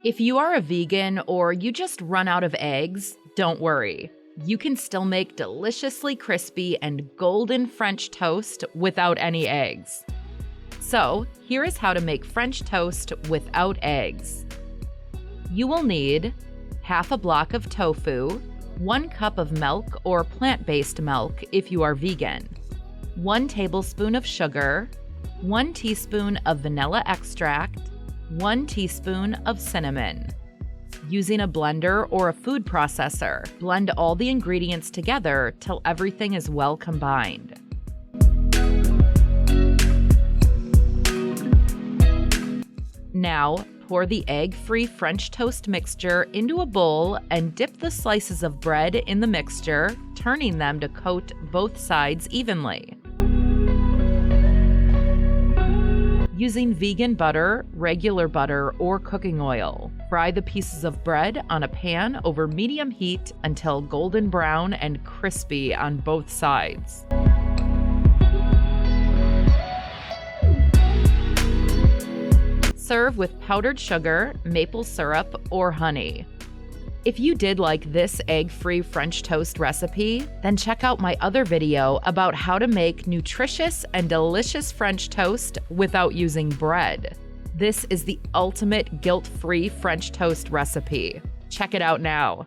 If you are a vegan or you just run out of eggs, don't worry. You can still make deliciously crispy and golden French toast without any eggs. So, here is how to make French toast without eggs. You will need half a block of tofu, 1 cup of milk or plant-based milk if you are vegan, 1 tablespoon of sugar, 1 teaspoon of vanilla extract, 1 teaspoon of cinnamon. Using a blender or a food processor, blend all the ingredients together till everything is well combined. Now, pour the egg-free French toast mixture into a bowl and dip the slices of bread in the mixture, turning them to coat both sides evenly. Using vegan butter, regular butter, or cooking oil, fry the pieces of bread on a pan over medium heat until golden brown and crispy on both sides. Serve with powdered sugar, maple syrup, or honey. If you did like this egg-free French toast recipe, then check out my other video about how to make nutritious and delicious French toast without using bread. This is the ultimate guilt-free French toast recipe. Check it out now.